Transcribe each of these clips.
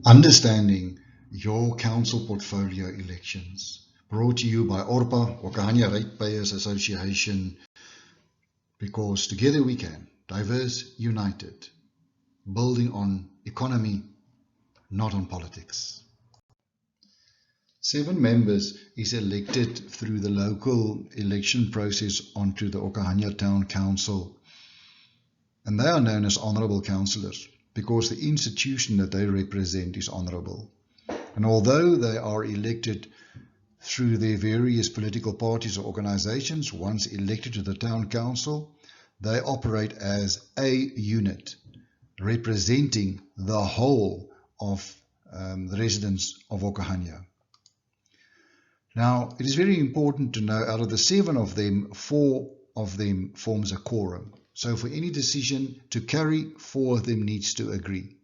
Understanding your council portfolio elections. Brought to you by ORPA, Okahanya Ratepayers Association, because together we can, diverse, united, building on economy, not on politics. 7 members is elected through the local election process onto the Okahanya Town Council, and they are known as honourable councillors because the institution that they represent is honourable. And although they are elected through their various political parties or organisations, once elected to the town council, they operate as a unit representing the whole of the residents of Okahanya. Now, it is very important to know, out of the 7 of them, 4 of them forms a quorum. So for any decision to carry, 4 of them needs to agree.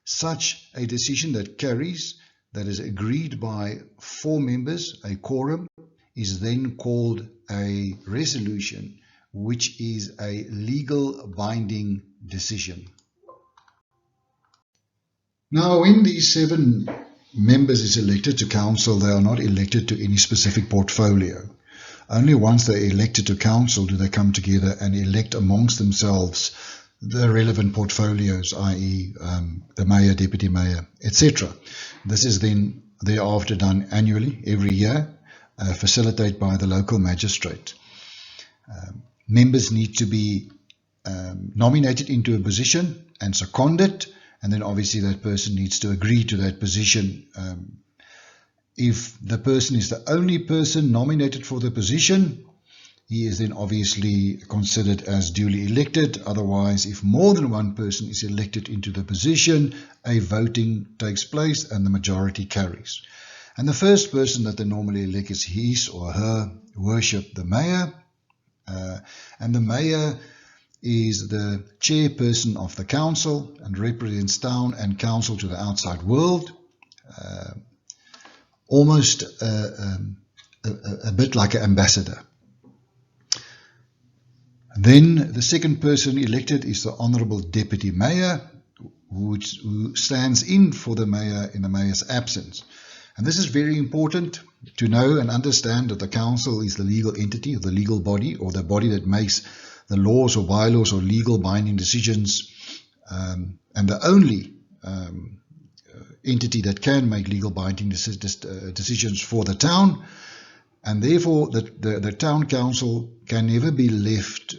Such a decision that carries, that is agreed by 4 members, a quorum, is then called a resolution, which is a legal binding decision. Now, when these 7 members is elected to council, they are not elected to any specific portfolio. Only once they're elected to council do they come together and elect amongst themselves the relevant portfolios, i.e. the mayor, deputy mayor, etc. This is then thereafter done annually, every year, facilitated by the local magistrate. Members need to be nominated into a position and seconded, and then obviously that person needs to agree to that position. If the person is the only person nominated for the position, he is then obviously considered as duly elected. Otherwise, if more than one person is elected into the position, a voting takes place and the majority carries. And the first person that they normally elect is his or her worship, the mayor. And the mayor is the chairperson of the council and represents town and council to the outside world. Almost a bit like an ambassador. Then the second person elected is the Honourable Deputy Mayor, who stands in for the mayor in the mayor's absence. And this is very important to know and understand, that the council is the legal entity, or the legal body, or the body that makes the laws or bylaws or legal binding decisions, and the only entity that can make legal binding decisions for the town, and therefore the town council can never be left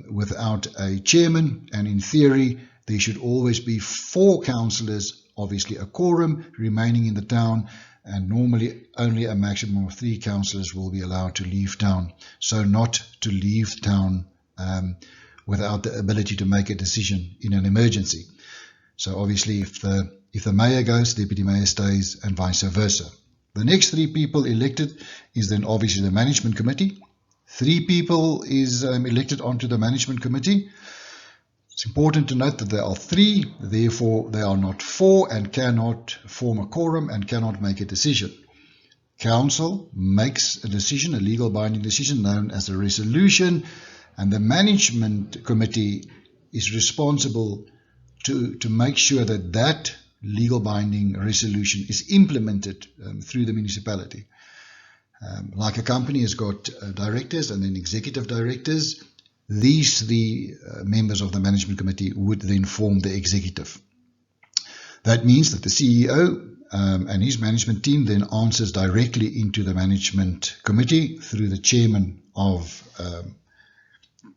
without a chairman, and in theory there should always be 4 councillors, obviously a quorum, remaining in the town, and normally only a maximum of 3 councillors will be allowed to leave town, so not to leave town without the ability to make a decision in an emergency. So obviously if the mayor goes, deputy mayor stays, and vice versa. The next 3 people elected is then obviously the management committee. 3 people is elected onto the management committee. It's important to note that there are 3, therefore they are not 4 and cannot form a quorum and cannot make a decision. Council makes a decision, a legal binding decision known as a resolution, and the management committee is responsible to make sure that that legal binding resolution is implemented through the municipality. Like a company has got directors and then executive directors, these 3 members of the management committee would then form the executive. That means that the CEO and his management team then answers directly into the management committee through the chairman of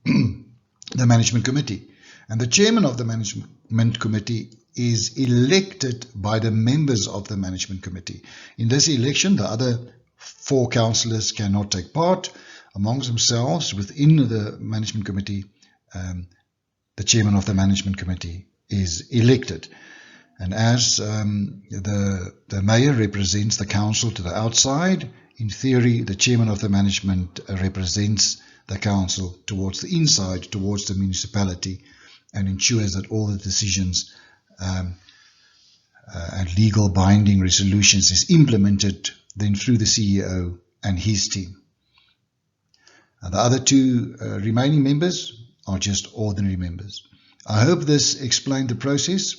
the management committee. And the chairman of the management committee is elected by the members of the management committee. In this election, the other 4 councillors cannot take part. Amongst themselves, within the management committee, the chairman of the management committee is elected. And as the mayor represents the council to the outside, in theory, the chairman of the management represents the council towards the inside, towards the municipality, and ensures that all the decisions and legal binding resolutions is implemented then through the CEO and his team. The other 2 remaining members are just ordinary members. I hope this explained the process.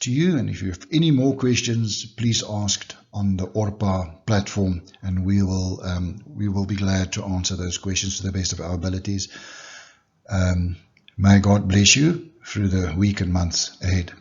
to you. And if you have any more questions, please ask on the ORPA platform, and we will be glad to answer those questions to the best of our abilities. May God bless you through the week and months ahead.